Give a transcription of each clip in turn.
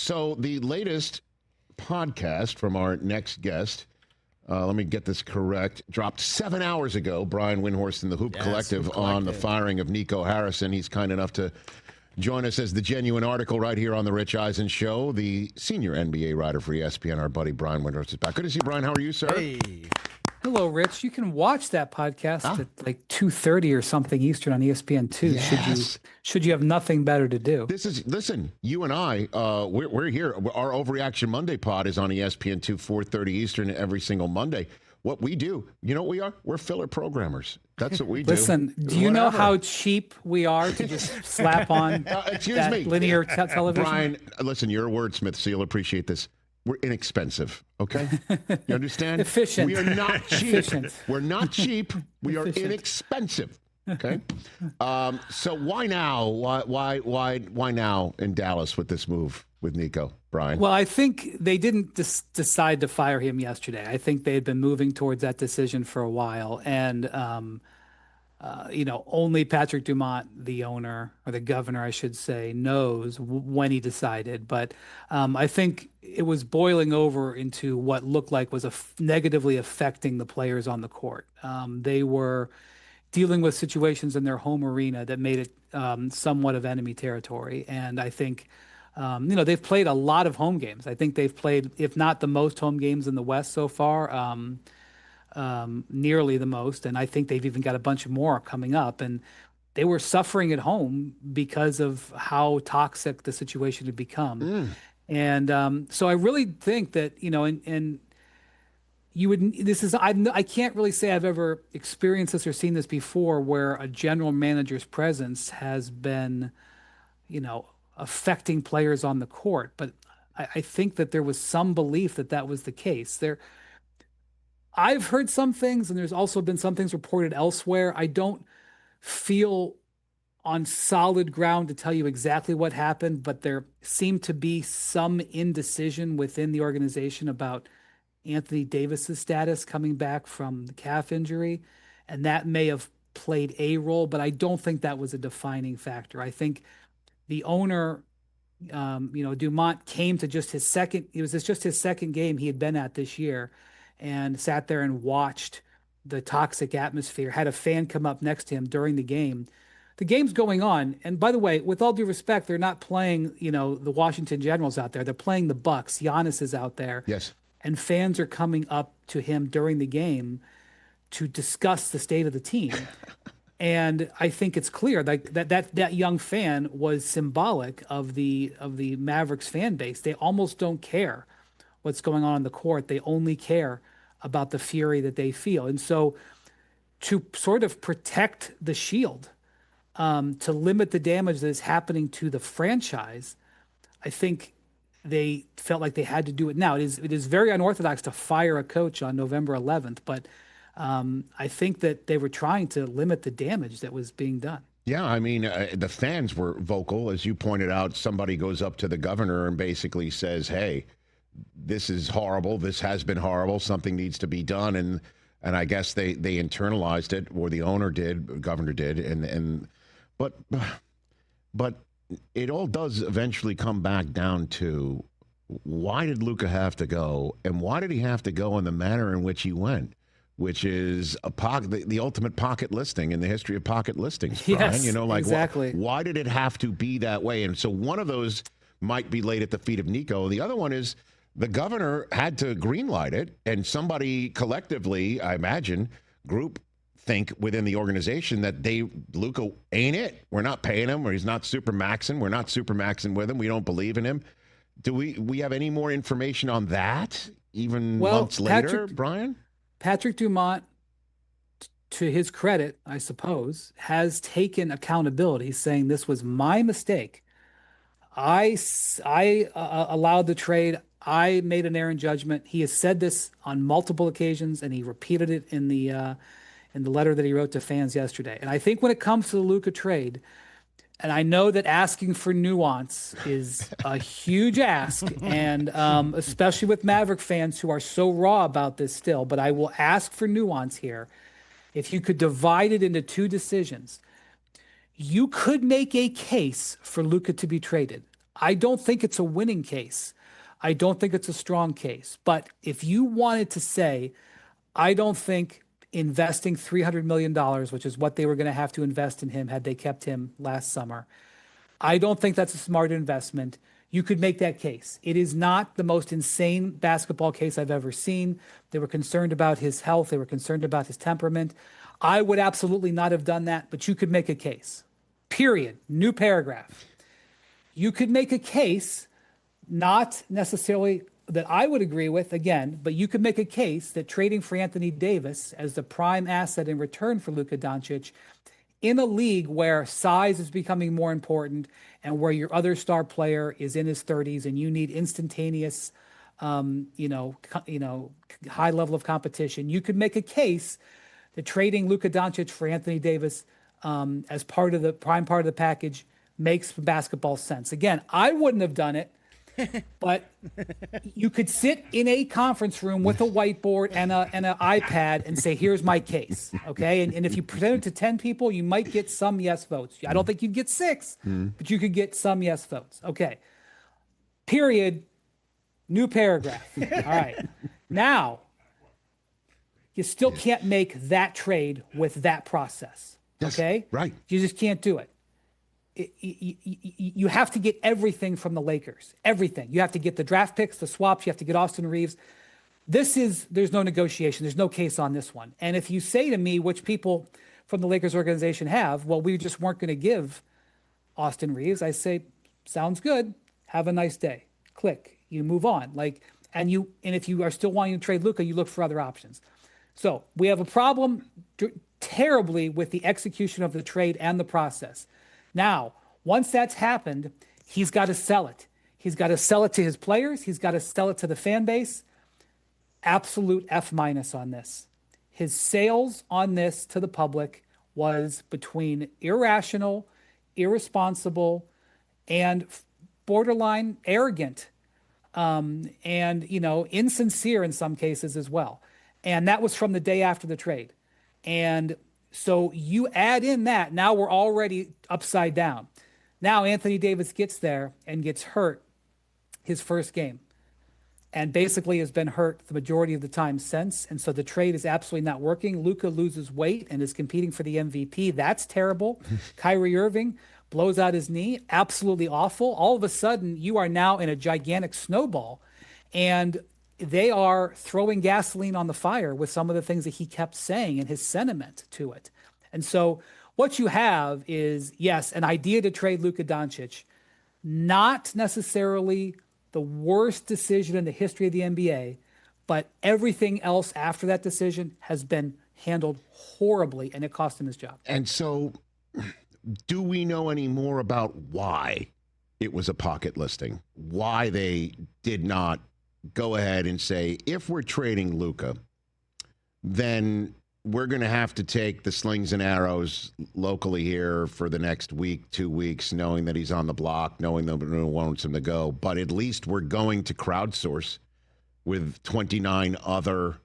So the latest podcast from our next guest, let me get this correct, dropped 7 hours ago. Brian Windhorst and the Hoop Collective on the firing of Nico Harrison. He's kind enough to join us as the genuine article right here on the Rich Eisen Show. The senior NBA writer for ESPN, our buddy Brian Windhorst is back. Good to see you, Brian. How are you, sir? Hey. Hello, Rich. You can watch that podcast at like 2:30 or something Eastern on ESPN2. Yes. Should you have nothing better to do? Listen, you and I, we're here. Our Overreaction Monday pod is on ESPN2, 4:30 Eastern every single Monday. What we do, you know what we are? We're filler programmers. That's what we do. Listen, do you know how cheap we are to just slap on linear television? Brian, listen, you're a wordsmith, so you'll appreciate this. We're inexpensive, okay? You understand? Efficient. We are not cheap. Efficient. We're not cheap. We are inexpensive. Okay. So why now? Why now in Dallas with this move with Nico, Brian? Well, I think they didn't decide to fire him yesterday. I think they had been moving towards that decision for a while, and only Patrick Dumont, the owner or the governor, I should say, knows when he decided. But I think it was boiling over into what looked like was negatively affecting the players on the court. They were dealing with situations in their home arena that made it somewhat of enemy territory. And I think, they've played a lot of home games. I think they've played, if not the most home games in the West so far, nearly the most. And I think they've even got a bunch more coming up. And they were suffering at home because of how toxic the situation had become. And so I really think that, and you would, I can't really say I've ever experienced this or seen this before, where a general manager's presence has been, affecting players on the court. But I think that there was some belief that was the case. I've heard some things, and there's also been some things reported elsewhere. I don't feel on solid ground to tell you exactly what happened, but there seemed to be some indecision within the organization about Anthony Davis's status coming back from the calf injury, and that may have played a role, but I don't think that was a defining factor. I think the owner, Dumont, came to just his second game he had been at this year, and sat there and watched the toxic atmosphere, had a fan come up next to him during the game. The game's going on. And by the way, with all due respect, they're not playing, the Washington Generals out there. They're playing the Bucks. Giannis is out there. Yes. And fans are coming up to him during the game to discuss the state of the team. And I think it's clear that young fan was symbolic of the Mavericks fan base. They almost don't care what's going on the court. They only care about the fury that they feel. And so to sort of protect the shield, to limit the damage that is happening to the franchise, I think they felt like they had to do it now. It is very unorthodox to fire a coach on November 11th, but I think that they were trying to limit the damage that was being done. Yeah, I mean, the fans were vocal. As you pointed out, somebody goes up to the governor and basically says, hey, this is horrible. This has been horrible. Something needs to be done. And I guess they internalized it, or the owner did, the governor did. But it all does eventually come back down to, why did Luka have to go? And why did he have to go in the manner in which he went? Which is the ultimate pocket listing in the history of pocket listings, Brian. Yes, exactly. Why did it have to be that way? And so one of those might be laid at the feet of Nico. The other one is the governor had to greenlight it, and somebody collectively, I imagine, think within the organization that Luka ain't it. We're not paying him, or he's not super maxing. We're not super maxing with him. We don't believe in him. Do we have any more information on that, even months later, Brian? Patrick Dumont, to his credit, I suppose, has taken accountability, saying this was my mistake. I allowed the trade. I made an errant judgment. He has said this on multiple occasions, and he repeated it in the letter that he wrote to fans yesterday. And I think when it comes to the Luka trade, and I know that asking for nuance is a huge ask, and especially with Maverick fans who are so raw about this still, but I will ask for nuance here. If you could divide it into two decisions, you could make a case for Luka to be traded. I don't think it's a winning case. I don't think it's a strong case. But if you wanted to say, I don't think investing $300 million, which is what they were going to have to invest in him had they kept him last summer, I don't think that's a smart investment. You could make that case. It is not the most insane basketball case I've ever seen. They were concerned about his health. They were concerned about his temperament. I would absolutely not have done that, but you could make a case. Period. New paragraph. You could make a case, not necessarily that I would agree with, again, but you could make a case that trading for Anthony Davis as the prime asset in return for Luka Doncic in a league where size is becoming more important and where your other star player is in his 30s and you need instantaneous, high level of competition, you could make a case that trading Luka Doncic for Anthony Davis as part of the prime part of the package makes basketball sense. Again, I wouldn't have done it, but you could sit in a conference room with a whiteboard and an iPad and say, here's my case. Okay. And if you present it to 10 people, you might get some yes votes. I don't think you'd get 6, but you could get some yes votes. Okay. Period. New paragraph. All right. Now, you still can't make that trade with that process. Yes, okay. right. You just can't do it. You have to get everything from the Lakers. Everything. You have to get the draft picks, the swaps. You have to get Austin Reeves. There's no negotiation. There's no case on this one. And if you say to me, which people from the Lakers organization have, well, we just weren't going to give Austin Reeves, I say, sounds good. Have a nice day. Click. You move on. And if you are still wanting to trade Luka, you look for other options. So we have a problem terribly with the execution of the trade and the process. Now, once that's happened, he's got to sell it. He's got to sell it to his players. He's got to sell it to the fan base. Absolute F- on this. His sales on this to the public was between irrational, irresponsible, and borderline arrogant, and insincere in some cases as well. And that was from the day after the trade. And so you add in that, now we're already upside down. Now Anthony Davis gets there and gets hurt his first game and basically has been hurt the majority of the time since. And so the trade is absolutely not working. Luka loses weight and is competing for the MVP. That's terrible. Kyrie Irving blows out his knee. Absolutely awful. All of a sudden, you are now in a gigantic snowball. And they are throwing gasoline on the fire with some of the things that he kept saying and his sentiment to it. And so what you have is, yes, an idea to trade Luka Doncic, not necessarily the worst decision in the history of the NBA, but everything else after that decision has been handled horribly, and it cost him his job. And so do we know any more about why it was a pocket listing? Why they did not go ahead and say, if we're trading Luka, then we're going to have to take the slings and arrows locally here for the next week, 2 weeks, knowing that he's on the block, knowing that no one wants him to go. But at least we're going to crowdsource with 29 other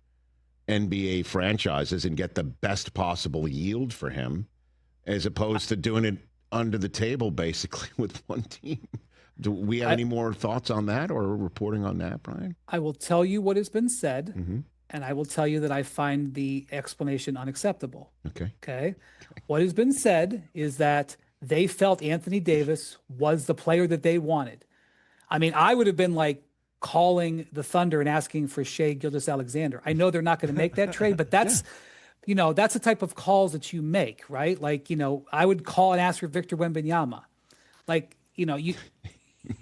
NBA franchises and get the best possible yield for him, as opposed to doing it under the table, basically, with one team. Do we have any more thoughts on that or reporting on that, Brian? I will tell you what has been said, and I will tell you that I find the explanation unacceptable. Okay. What has been said is that they felt Anthony Davis was the player that they wanted. I mean, I would have been like calling the Thunder and asking for Shai Gilgeous-Alexander. I know they're not going to make that trade, but that's that's the type of calls that you make, right? I would call and ask for Victor Wembanyama.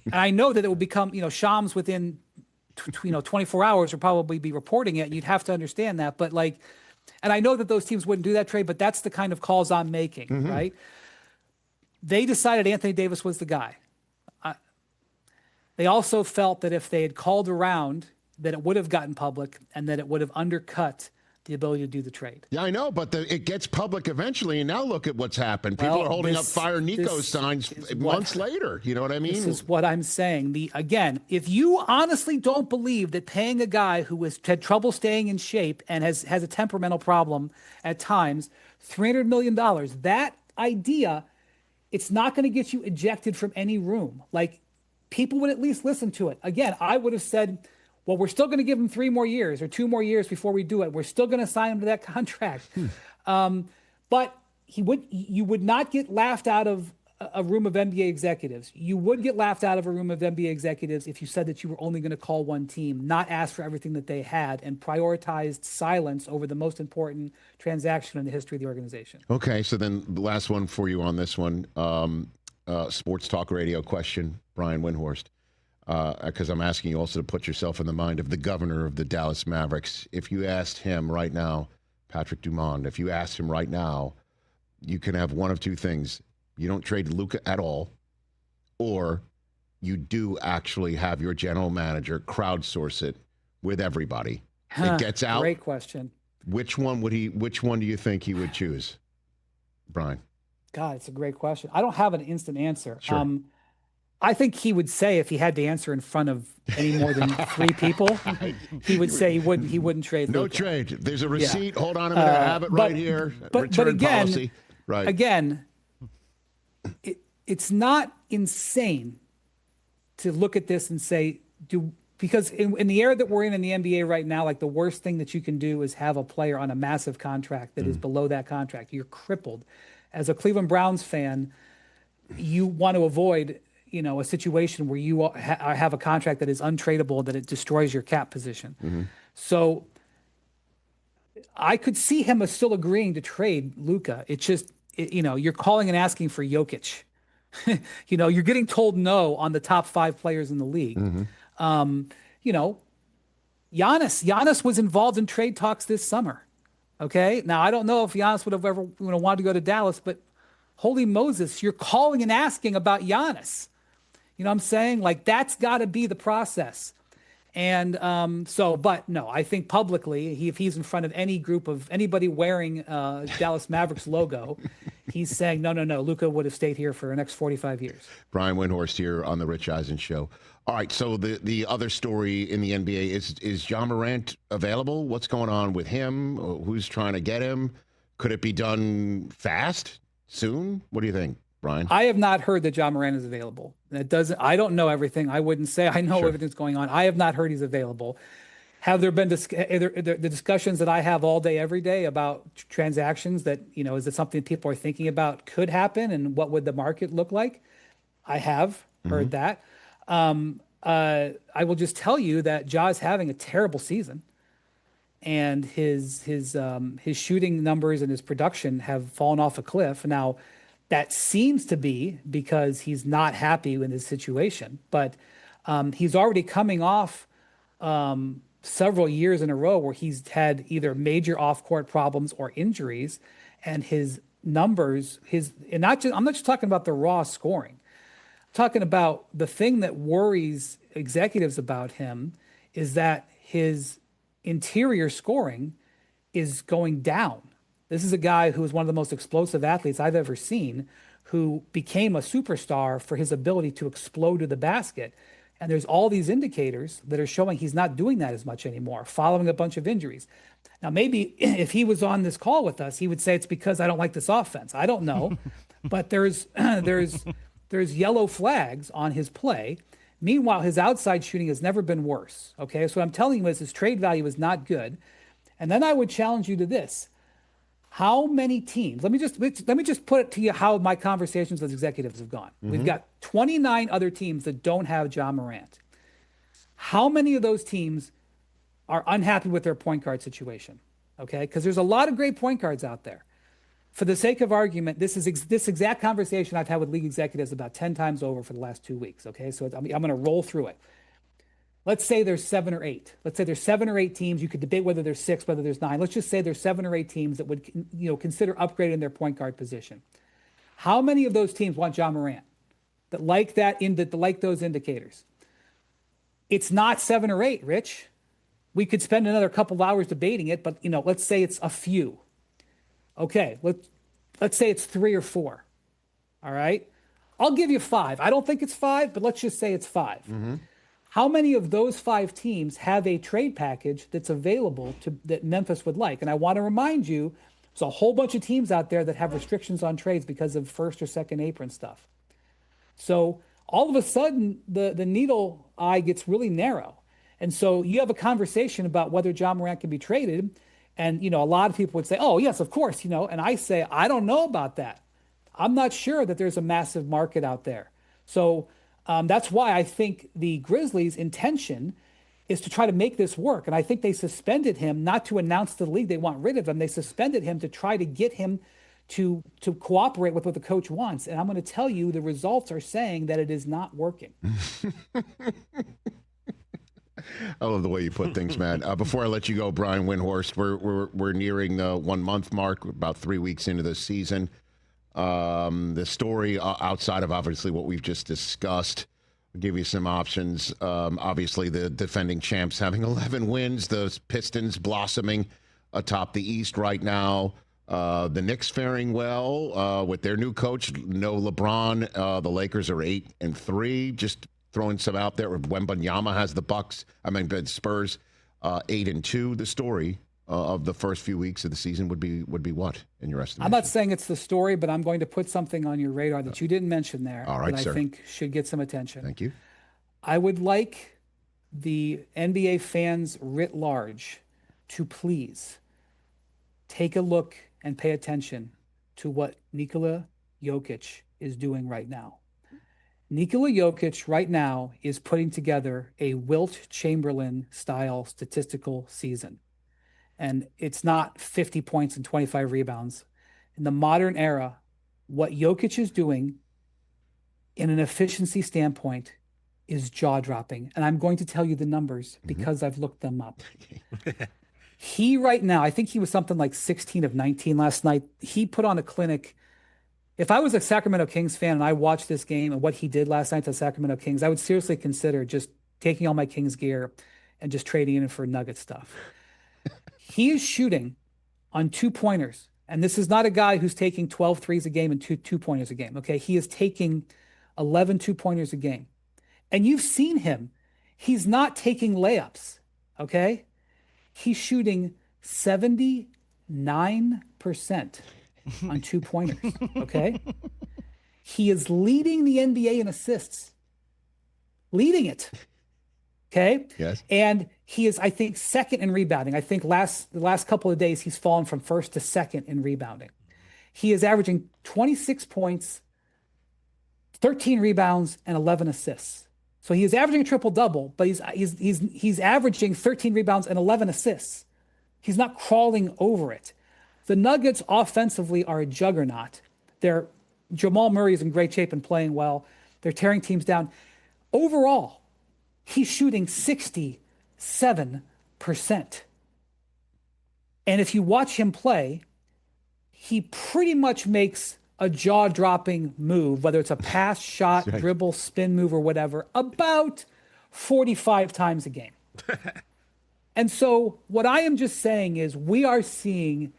And I know that it will become, Shams within, 24 hours will probably be reporting it. You'd have to understand that. But and I know that those teams wouldn't do that trade, but that's the kind of calls I'm making, right? They decided Anthony Davis was the guy. They also felt that if they had called around, that it would have gotten public and that it would have undercut the ability to do the trade. Yeah, I know, but it gets public eventually, and now look at what's happened. People are holding up Fire Nico signs months later. You know what I mean? This is what I'm saying. Again, if you honestly don't believe that paying a guy who has had trouble staying in shape and has a temperamental problem at times, $300 million, that idea, it's not going to get you ejected from any room. people would at least listen to it. Again, I would have said, well, we're still going to give him 3 more years or 2 more years before we do it. We're still going to sign him to that contract. But you would not get laughed out of a room of NBA executives. You would get laughed out of a room of NBA executives if you said that you were only going to call one team, not ask for everything that they had, and prioritized silence over the most important transaction in the history of the organization. Okay, so then the last one for you on this one, sports talk radio question, Brian Windhorst, because I'm asking you also to put yourself in the mind of the governor of the Dallas Mavericks. If you asked him right now, Patrick Dumont, if you asked him right now, you can have one of two things. You don't trade Luka at all, or you do actually have your general manager crowdsource it with everybody. It gets out. Great question. Which one do you think he would choose, Brian? God, it's a great question. I don't have an instant answer. Sure. I think he would say, if he had to answer in front of any more than 3 people, he would say he wouldn't trade No Luka. trade. There's a receipt. Hold on a minute. I have it right here. But Return again, policy. Right. Again, it's not insane to look at this and say, because in the era that we're in the NBA right now, like, the worst thing that you can do is have a player on a massive contract that is below that contract. You're crippled. As a Cleveland Browns fan, you want to avoid, a situation where you have a contract that is untradeable, that it destroys your cap position. So I could see him as still agreeing to trade Luka. It's just, you're calling and asking for Jokic. You're getting told no on the top 5 players in the league. Giannis was involved in trade talks this summer. Okay. Now, I don't know if Giannis would have ever wanted to go to Dallas, but holy Moses, you're calling and asking about Giannis. You know what I'm saying? Like, that's got to be the process. And but no, I think publicly, if he's in front of any group of anybody wearing Dallas Mavericks logo, he's saying, no, Luka would have stayed here for the next 45 years. Brian Windhorst here on the Rich Eisen Show. All right, so the other story in the NBA is Ja Morant available? What's going on with him? Who's trying to get him? Could it be done fast, soon? What do you think, Brian? I have not heard that Ja Morant is available. I don't know everything. I wouldn't say I know everything's going on. I have not heard he's available. Have there been the discussions that I have all day, every day about transactions that, is it something people are thinking about could happen, and what would the market look like? I have heard that. I will just tell you that Ja is having a terrible season, and his shooting numbers and his production have fallen off a cliff. Now, that seems to be because he's not happy in his situation, but he's already coming off several years in a row where he's had either major off-court problems or injuries, and his numbers, I'm not just talking about the raw scoring. I'm talking about the thing that worries executives about him is that his interior scoring is going down. This is a guy who is one of the most explosive athletes I've ever seen, who became a superstar for his ability to explode to the basket. And there's all these indicators that are showing he's not doing that as much anymore, following a bunch of injuries. Now, maybe if he was on this call with us, he would say it's because I don't like this offense. I don't know, but there's yellow flags on his play. Meanwhile, his outside shooting has never been worse. Okay, so what I'm telling you is his trade value is not good. And then I would challenge you to this. How many teams, let me just put it to you how my conversations with executives have gone. We've got 29 other teams that don't have Ja Morant. How many of those teams are unhappy with their point guard situation? Okay, because there's a lot of great point guards out there. For the sake of argument, this exact conversation I've had with league executives about 10 times over for the last 2 weeks. Okay, so I'm going to roll through it. Let's say there's 7 or 8. Let's say there's 7 or 8 teams. You could debate whether there's 6, whether there's 9. Let's just say there's 7 or 8 teams that would, consider upgrading their point guard position. How many of those teams want Ja Morant? That like those indicators? It's not 7 or 8, Rich. We could spend another couple of hours debating it, but let's say it's a few. Okay, let's say it's 3 or 4. All right, I'll give you 5. I don't think it's 5, but let's just say it's 5. How many of those 5 teams have a trade package that's available that Memphis would like? And I want to remind you, there's a whole bunch of teams out there that have restrictions on trades because of first or second apron stuff. So all of a sudden the needle eye gets really narrow. And so you have a conversation about whether John Morant can be traded. And, a lot of people would say, oh, yes, of course, and I say, I don't know about that. I'm not sure that there's a massive market out there. So that's why I think the Grizzlies' intention is to try to make this work. And I think they suspended him not to announce to the league they want rid of him. They suspended him to try to get him to cooperate with what the coach wants. And I'm going to tell you, the results are saying that it is not working. I love the way you put things, man. Before I let you go, Brian Windhorst, we're nearing the 1 month mark, about 3 weeks into the season. The story outside of obviously what we've just discussed, I'll give you some options. Obviously, the defending champs having 11 wins, the Pistons blossoming atop the East right now. The Knicks faring well with their new coach, no LeBron. The Lakers are 8-3. Just throwing some out there. Wembanyama has the Spurs 8-2. The story of the first few weeks of the season would be what in your estimation? I'm not saying it's the story, but I'm going to put something on your radar that you didn't mention there. All right, that sir. I think should get some attention. Thank you. I would like the NBA fans writ large to please take a look and pay attention to what Nikola Jokic is doing right now. Nikola Jokic right now is putting together a Wilt Chamberlain style statistical season. And it's not 50 points and 25 rebounds. In the modern era, what Jokic is doing in an efficiency standpoint is jaw-dropping. And I'm going to tell you the numbers because I've looked them up. He right now, I think he was something like 16 of 19 last night. He put on a clinic. If I was a Sacramento Kings fan and I watched this game and what he did last night to the Sacramento Kings, I would seriously consider just taking all my Kings gear and just trading it for Nugget stuff. He is shooting on 2-pointers. And this is not a guy who's taking 12 threes a game and two pointers a game. Okay. He is taking 11 2-pointers a game. And you've seen him. He's not taking layups. Okay. He's shooting 79% on 2-pointers. Okay. He is leading the NBA in assists. Leading it. Okay. Yes. And he is, I think, second in rebounding. I think the last couple of days he's fallen from first to second in rebounding. He is averaging 26 points, 13 rebounds, and 11 assists. So he is averaging a triple-double, but he's averaging 13 rebounds and 11 assists. He's not crawling over it. The Nuggets offensively are a juggernaut. Jamal Murray is in great shape and playing well. They're tearing teams down. Overall, he's shooting 67%. And if you watch him play, he pretty much makes a jaw-dropping move, whether it's a pass, shot, right. dribble, spin move, or whatever, about 45 times a game. And so what I am just saying is we are seeing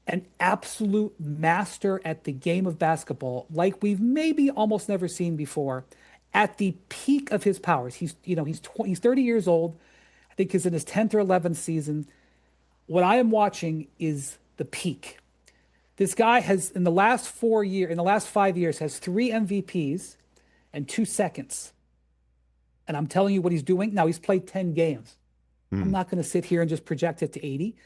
an absolute master at the game of basketball like we've maybe almost never seen before at the peak of his powers. He's 30 years old. I think he's in his 10th or 11th season. What I am watching is the peak. This guy has, in the last 5 years, has 3 MVPs and 2 seconds. And I'm telling you what he's doing. Now, he's played 10 games. I'm not going to sit here and just project it to 80.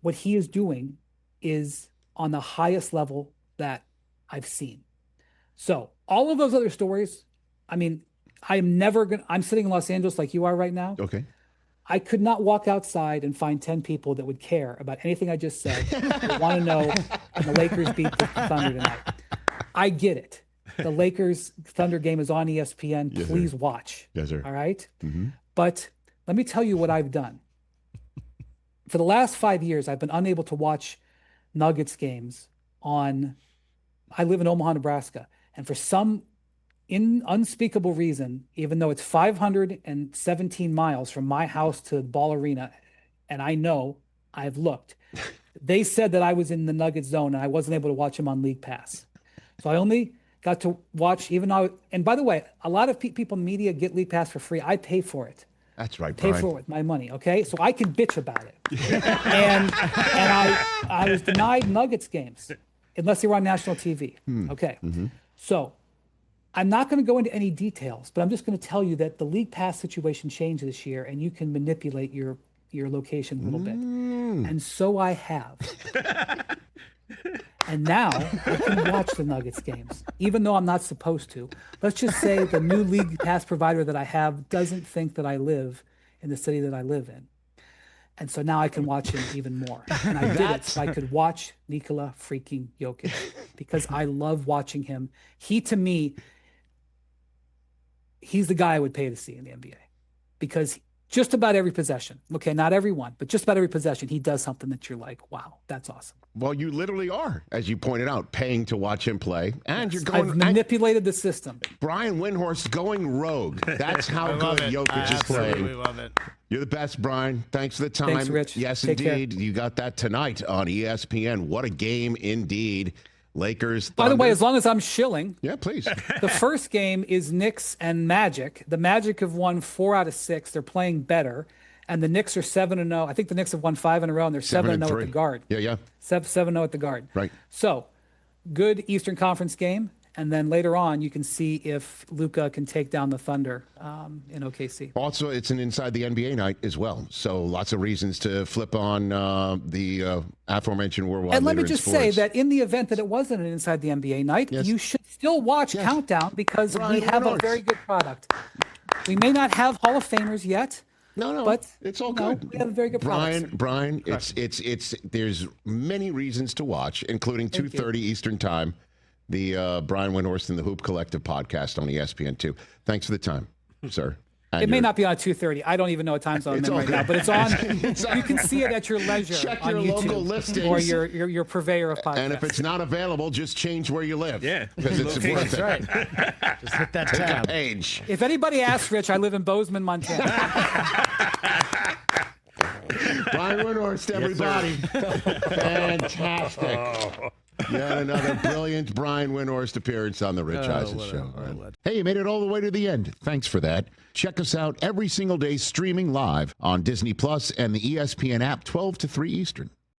What he is doing is on the highest level that I've seen. So all of those other stories, I mean, I'm sitting in Los Angeles like you are right now. Okay. I could not walk outside and find 10 people that would care about anything I just said. They want to know when the Lakers beat the Thunder tonight. I get it. The Lakers Thunder game is on ESPN. Yes, Please sir. watch. Yes, sir. All right. Mm-hmm. But let me tell you what I've done. For the last 5 years, I've been unable to watch Nuggets games I live in Omaha, Nebraska. And for some unspeakable reason, even though it's 517 miles from my house to Ball Arena, and I know I've looked, they said that I was in the Nuggets zone and I wasn't able to watch them on League Pass. So I only got to watch, and by the way, a lot of people in media get League Pass for free. I pay for it. That's right, Pay Brian. for it with my money, okay? So I can bitch about it. and I was denied Nuggets games unless they were on national TV. Okay. Mm-hmm. So I'm not going to go into any details, but I'm just going to tell you that the league pass situation changed this year, and you can manipulate your location a little bit. And so I have. And now I can watch the Nuggets games, even though I'm not supposed to. Let's just say the new league pass provider that I have doesn't think that I live in the city that I live in. And so now I can watch him even more. And I did it so I could watch Nikola freaking Jokic because I love watching him. He, to me, he's the guy I would pay to see in the NBA because just about every possession, okay, not every one, but just about every possession, he does something that you're like, wow, that's awesome. Well, you literally are, as you pointed out, paying to watch him play. And Yes, you're going... I've manipulated the system. Brian Windhorst going rogue. That's how good Jokic is playing. I love it. You're the best, Brian. Thanks for the time. Thanks, Rich. Yes, Take indeed. Care. You got that tonight on ESPN. What a game indeed. Lakers. By the way, as long as I'm shilling. Yeah, please. The first game is Knicks and Magic. The Magic have won 4 out of 6. They're playing better. And the Knicks are 7-0. I think the Knicks have won 5 in a row, and they're 7-0 at the guard. Yeah. 7-0 at the guard. Right. So, good Eastern Conference game. And then later on, you can see if Luka can take down the Thunder in OKC. Also, it's an Inside the NBA night as well. So lots of reasons to flip on the aforementioned worldwide And let me leader in just say sports. that in the event that it wasn't an Inside the NBA night, Yes. you should still watch Yes. Countdown because Brian we have a Windhorst. very good product. We may not have Hall of Famers yet. No, but it's all no, good. we have a very good product. Brian, it's there's many reasons to watch, including 2:30 Eastern Time, the Brian Windhorst and the Hoop Collective podcast on ESPN2. Thanks for the time, sir. It may not be on 2:30. I don't even know what time zone I'm in right now, but it's on. You can see it at your leisure Check on your YouTube local listings. or your purveyor of podcasts. And if it's not available, just change where you live. Yeah. Because it's worth it. That's right. Just hit that Take a tab. page. If anybody asks, Rich, I live in Bozeman, Montana. Brian Windhorst, everybody. Fantastic. Yet another brilliant Brian Windhorst appearance on the Rich Eisen Show. Hey, you made it all the way to the end. Thanks for that. Check us out every single day streaming live on Disney Plus and the ESPN app 12 to 3 Eastern.